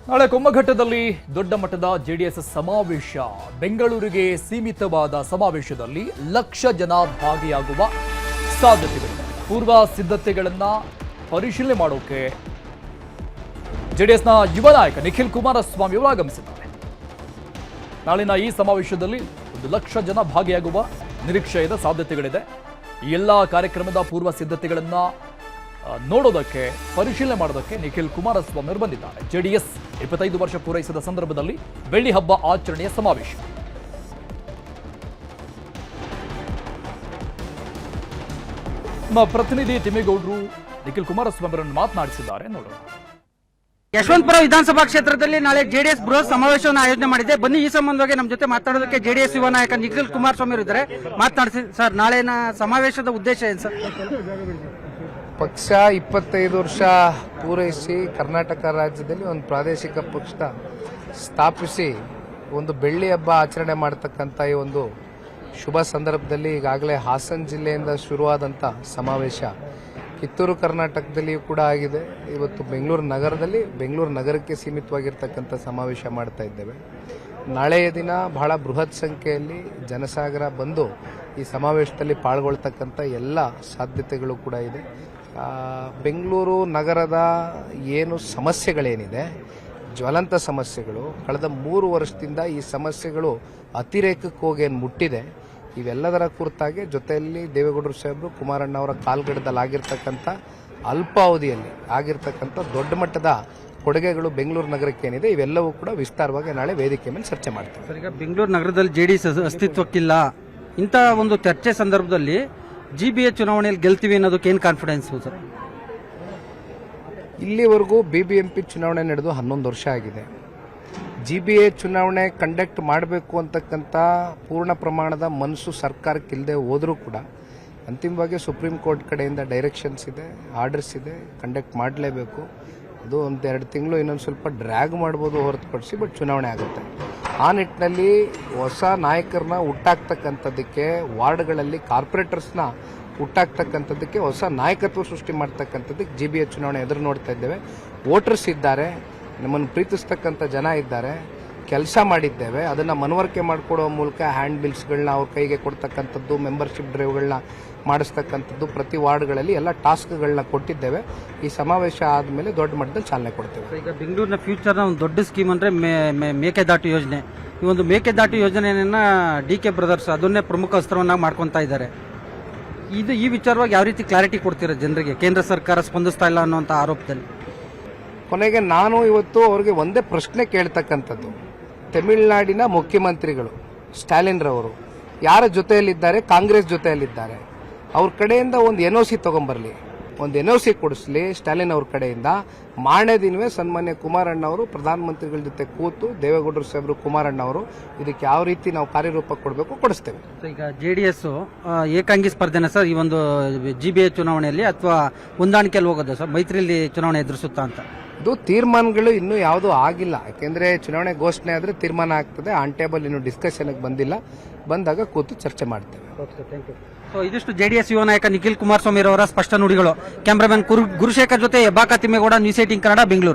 ನಾಳೆ ಕುಮ್ಮಘಟ್ಟದಲ್ಲಿ ದೊಡ್ಡ ಮಟ್ಟದ ಜೆಡಿಎಸ್ ಸಮಾವೇಶ. ಬೆಂಗಳೂರಿಗೆ ಸೀಮಿತವಾದ ಸಮಾವೇಶದಲ್ಲಿ ಲಕ್ಷ ಜನ ಭಾಗಿಯಾಗುವ ಸಾಧ್ಯತೆಗಳಿವೆ. ಪೂರ್ವ ಸಿದ್ಧತೆಗಳನ್ನ ಪರಿಶೀಲನೆ ಮಾಡೋಕೆ ಜೆಡಿಎಸ್ನ ಯುವ ನಾಯಕ ನಿಖಿಲ್ ಕುಮಾರಸ್ವಾಮಿ ಅವರು ಆಗಮಿಸಿದ್ದಾರೆ. ನಾಳಿನ ಈ ಸಮಾವೇಶದಲ್ಲಿ 1 ಲಕ್ಷ ಜನ ಭಾಗಿಯಾಗುವ ನಿರೀಕ್ಷೆ ಇದೆ, ಸಾಧ್ಯತೆಗಳಿದೆ. ಈ ಎಲ್ಲ ಕಾರ್ಯಕ್ರಮದ ಪೂರ್ವ ಸಿದ್ಧತೆಗಳನ್ನ ನೋಡೋದಕ್ಕೆ, ಪರಿಶೀಲನೆ ಮಾಡೋದಕ್ಕೆ ನಿಖಿಲ್ ಕುಮಾರಸ್ವಾಮಿ ಅವರು ಬಂದಿದ್ದಾರೆ. ಜೆಡಿಎಸ್ 25 ವರ್ಷ ಪೂರೈಸಿದ ಸಂದರ್ಭದಲ್ಲಿ ಬೆಳ್ಳಿ ಹಬ್ಬ ಆಚರಣೆಯ ಸಮಾವೇಶ. ನಮ್ಮ ಪ್ರತಿನಿಧಿ ತಿಮ್ಮೇಗೌಡರು ನಿಖಿಲ್ ಕುಮಾರಸ್ವಾಮಿ ಅವರನ್ನು ಮಾತನಾಡಿಸಿದ್ದಾರೆ, ನೋಡೋಣ. ಯಶವಂತಪುರ ವಿಧಾನಸಭಾ ಕ್ಷೇತ್ರದಲ್ಲಿ ನಾಳೆ ಜೆಡಿಎಸ್ ಬೃಹತ್ ಸಮಾವೇಶವನ್ನು ಆಯೋಜನೆ ಮಾಡಿದೆ. ಬನ್ನಿ, ಈ ಸಂಬಂಧವಾಗಿ ನಮ್ಮ ಜೊತೆ ಮಾತಾಡೋದಕ್ಕೆ ಜೆಡಿಎಸ್ ಯುವ ನಾಯಕ ನಿಖಿಲ್ ಕುಮಾರಸ್ವಾಮಿ ಅವರು ಇದ್ದಾರೆ. ಮಾತನಾಡಿಸಿ ಸರ್, ನಾಳಿನ ಸಮಾವೇಶದ ಉದ್ದೇಶ ಏನು ಸರ್? ಪಕ್ಷ 25 ವರ್ಷ ಪೂರೈಸಿ ಕರ್ನಾಟಕ ರಾಜ್ಯದಲ್ಲಿ ಒಂದು ಪ್ರಾದೇಶಿಕ ಪಕ್ಷ ಸ್ಥಾಪಿಸಿ ಒಂದು ಬೆಳ್ಳಿ ಹಬ್ಬ ಆಚರಣೆ ಮಾಡತಕ್ಕಂಥ ಈ ಒಂದು ಶುಭ ಸಂದರ್ಭದಲ್ಲಿ ಈಗಾಗಲೇ ಹಾಸನ ಜಿಲ್ಲೆಯಿಂದ ಶುರುವಾದಂಥ ಸಮಾವೇಶ ಕಿತ್ತೂರು ಕರ್ನಾಟಕದಲ್ಲಿಯೂ ಕೂಡ ಆಗಿದೆ. ಇವತ್ತು ಬೆಂಗಳೂರು ನಗರದಲ್ಲಿ ಬೆಂಗಳೂರು ನಗರಕ್ಕೆ ಸೀಮಿತವಾಗಿರ್ತಕ್ಕಂಥ ಸಮಾವೇಶ ಮಾಡ್ತಾ ಇದ್ದೇವೆ. ನಾಳೆಯ ದಿನ ಬಹಳ ಬೃಹತ್ ಸಂಖ್ಯೆಯಲ್ಲಿ ಜನಸಾಗರ ಬಂದು ಈ ಸಮಾವೇಶದಲ್ಲಿ ಪಾಲ್ಗೊಳ್ತಕ್ಕಂಥ ಎಲ್ಲ ಸಾಧ್ಯತೆಗಳು ಕೂಡ ಇದೆ. ಬೆಂಗಳೂರು ನಗರದ ಏನು ಸಮಸ್ಯೆಗಳೇನಿದೆ, ಜ್ವಲಂತ ಸಮಸ್ಯೆಗಳು, ಕಳೆದ 3 ವರ್ಷದಿಂದ ಈ ಸಮಸ್ಯೆಗಳು ಅತಿರೇಕಕ್ಕೆ ಹೋಗಿ ಮುಟ್ಟಿದೆ. ಇವೆಲ್ಲದರ ಕುರಿತಾಗಿ ಜೊತೆಯಲ್ಲಿ ದೇವೇಗೌಡರು ಸಾಹೇಬರು, ಕುಮಾರಣ್ಣ ಅವರ ಕಾಲ್ಗಡದಲ್ಲಿ ಆಗಿರ್ತಕ್ಕಂಥ ಅಲ್ಪಾವಧಿಯಲ್ಲಿ ಆಗಿರ್ತಕ್ಕಂಥ ದೊಡ್ಡ ಮಟ್ಟದ ಕೊಡುಗೆಗಳು ಬೆಂಗಳೂರು ನಗರಕ್ಕೆ ಏನಿದೆ, ಇವೆಲ್ಲವೂ ಕೂಡ ವಿಸ್ತಾರವಾಗಿ ನಾಳೆ ವೇದಿಕೆ ಮೇಲೆ ಚರ್ಚೆ ಮಾಡ್ತಾರೆ. ಸರ್, ಈಗ ಬೆಂಗಳೂರು ನಗರದಲ್ಲಿ ಜೆಡಿಎಸ್ ಅಸ್ತಿತ್ವಕ್ಕಿಲ್ಲ, ಇಂಥ ಒಂದು ಚರ್ಚೆ ಸಂದರ್ಭದಲ್ಲಿ ಜಿಬಿಎ ಚುನಾವಣೆಯಲ್ಲಿ ಗೆಲ್ತೀವಿ ಅನ್ನೋದಕ್ಕೆ ಏನು ಕಾನ್ಫಿಡೆನ್ಸ್ ಸರ್? ಇಲ್ಲಿವರೆಗೂ ಬಿಬಿಎಂಪಿ ಚುನಾವಣೆ ನಡೆದು 11 ವರ್ಷ ಆಗಿದೆ. ಜಿಬಿಎ ಚುನಾವಣೆ ಕಂಡಕ್ಟ್ ಮಾಡಬೇಕು ಅಂತಕ್ಕಂಥ ಪೂರ್ಣ ಪ್ರಮಾಣದ ಮನಸ್ಸು ಸರ್ಕಾರಕ್ಕಿಲ್ಲದೆ ಹೋದರೂ ಕೂಡ ಅಂತಿಮವಾಗಿ ಸುಪ್ರೀಂ ಕೋರ್ಟ್ ಕಡೆಯಿಂದ ಡೈರೆಕ್ಷನ್ಸ್ ಇದೆ, ಆರ್ಡರ್ಸ್ ಇದೆ, ಕಂಡಕ್ಟ್ ಮಾಡಲೇಬೇಕು. ಅದು 1-2 ತಿಂಗಳು ಇನ್ನೊಂದು ಸ್ವಲ್ಪ ಡ್ರ್ಯಾಗ್ ಮಾಡ್ಬೋದು ಹೊರತುಪಡಿಸಿ, ಬಟ್ ಚುನಾವಣೆ ಆಗುತ್ತೆ. ಆ ನಿಟ್ಟಿನಲ್ಲಿ ಹೊಸ ನಾಯಕರನ್ನ ಹುಟ್ಟಾಕ್ತಕ್ಕಂಥದ್ದಕ್ಕೆ, ವಾರ್ಡ್ಗಳಲ್ಲಿ ಕಾರ್ಪೊರೇಟರ್ಸ್ನ ಹುಟ್ಟಾಕ್ತಕ್ಕಂಥದ್ದಕ್ಕೆ, ಹೊಸ ನಾಯಕತ್ವ ಸೃಷ್ಟಿ ಮಾಡ್ತಕ್ಕಂಥದ್ದಕ್ಕೆ ಜಿಬಿಎ ಚುನಾವಣೆ ಎದುರು ನೋಡ್ತಾ ಇದ್ದೇವೆ. ವೋಟರ್ಸ್ ಇದ್ದಾರೆ, ನಮ್ಮನ್ನು ಪ್ರೀತಿಸ್ತಕ್ಕಂಥ ಜನ ಇದ್ದಾರೆ, ಕೆಲಸ ಮಾಡಿದ್ದೇವೆ. ಅದನ್ನು ಮನವರಿಕೆ ಮಾಡಿಕೊಡುವ ಮೂಲಕ ಹ್ಯಾಂಡ್ ಬಿಲ್ಸ್ಗಳನ್ನ ಅವ್ರ ಕೈಗೆ ಕೊಡ್ತಕ್ಕಂಥದ್ದು, ಮೆಂಬರ್ಶಿಪ್ ಡ್ರೈವ್ಗಳನ್ನ ಮಾಡಿಸ್ತಕ್ಕಂಥದ್ದು, ಪ್ರತಿ ವಾರ್ಡ್ಗಳಲ್ಲಿ ಎಲ್ಲ ಟಾಸ್ಕ್ಗಳನ್ನ ಕೊಟ್ಟಿದ್ದೇವೆ. ಈ ಸಮಾವೇಶ ಆದಮೇಲೆ ದೊಡ್ಡ ಮಟ್ಟದಲ್ಲಿ ಚಾಲನೆ ಕೊಡ್ತೇವೆ. ಈಗ ಬೆಂಗಳೂರಿನ ಫ್ಯೂಚರ್ನ ಒಂದು ದೊಡ್ಡ ಸ್ಕೀಮ್ ಅಂದರೆ ಮೇಕೆದಾಟು ಯೋಜನೆ. ಈ ಒಂದು ಮೇಕೆದಾಟು ಯೋಜನೆಯನ್ನ ಡಿ.ಕೆ. ಬ್ರದರ್ಸ್ ಅದನ್ನೇ ಪ್ರಮುಖ ಅಸ್ತ್ರವನ್ನಾಗಿ ಮಾಡ್ಕೊತಾ ಇದ್ದಾರೆ. ಈ ವಿಚಾರವಾಗಿ ಯಾವ ರೀತಿ ಕ್ಲಾರಿಟಿ ಕೊಡ್ತೀರಾ ಜನರಿಗೆ? ಕೇಂದ್ರ ಸರ್ಕಾರ ಸ್ಪಂದಿಸ್ತಾ ಇಲ್ಲ ಅನ್ನುವಂಥ ಆರೋಪದಲ್ಲಿ ಕೊನೆಗೆ ನಾನು ಇವತ್ತು ಅವರಿಗೆ ಒಂದೇ ಪ್ರಶ್ನೆ ಕೇಳ್ತಕ್ಕಂಥದ್ದು, ತಮಿಳುನಾಡಿನ ಮುಖ್ಯಮಂತ್ರಿಗಳು ಸ್ಟಾಲಿನ್ ರವರು ಯಾರ ಜೊತೆಯಲ್ಲಿದ್ದಾರೆ? ಕಾಂಗ್ರೆಸ್ ಜೊತೆಯಲ್ಲಿದ್ದಾರೆ. ಅವ್ರ ಕಡೆಯಿಂದ ಒಂದು NOC ತಗೊಂಬರ್ಲಿ, ಒಂದು NOC ಕೊಡಿಸ್ಲಿ ಸ್ಟಾಲಿನ್ ಅವ್ರ ಕಡೆಯಿಂದ. ಮಾರನೇ ದಿನವೇ ಸನ್ಮಾನ್ಯ ಕುಮಾರಣ್ಣ ಅವರು ಪ್ರಧಾನಮಂತ್ರಿಗಳ ಜೊತೆ ಕೂತು, ದೇವೇಗೌಡರು ಸಾಹೇಬರು, ಕುಮಾರಣ್ಣ ಅವರು ಇದಕ್ಕೆ ಯಾವ ರೀತಿ ನಾವು ಕಾರ್ಯರೂಪ ಕೊಡಬೇಕು ಕೊಡಿಸ್ತೇವೆ. ಈಗ ಜೆಡಿಎಸ್ ಏಕಾಂಗಿ ಸ್ಪರ್ಧೆನ ಸರ್ ಈ ಒಂದು ಜಿಬಿಎ ಚುನಾವಣೆಯಲ್ಲಿ, ಅಥವಾ ಹೊಂದಾಣಿಕೆಯಲ್ಲಿ ಹೋಗೋದು ಸರ್? ಮೈತ್ರಿಯಲ್ಲಿ ಚುನಾವಣೆ ಎದುರಿಸುತ್ತಾ ಅಂತ? ಇದು ತೀರ್ಮಾನಗಳು ಇನ್ನೂ ಯಾವುದೂ ಆಗಿಲ್ಲ. ಯಾಕೆಂದ್ರೆ ಚುನಾವಣೆ ಘೋಷಣೆ ಆದರೆ ತೀರ್ಮಾನ ಆಗ್ತದೆ. ಆನ್ ಟೇಬಲ್ ಇನ್ನೂ ಡಿಸ್ಕಷನ್ಗೆ ಬಂದಿಲ್ಲ, ಬಂದಾಗ ಕೂತು ಚರ್ಚೆ ಮಾಡ್ತೇವೆ. ಸೊ ಇದಿಷ್ಟು ಜೆಡಿಎಸ್ ಯುವ ನಾಯಕ ನಿಖಿಲ್ ಕುಮಾರಸ್ವಾಮಿ ಅವರ ಸ್ಪಷ್ಟ ನುಡಿಗಳು. ಕ್ಯಾಮರಾಮನ್ ಗುರುಶೇಖರ್ ಜೊತೆ ಬಾಕ ತಿಮ್ಮೇಗೌಡ, ನ್ಯೂಸ್ 18 ಕನ್ನಡ, ಬೆಂಗಳೂರು.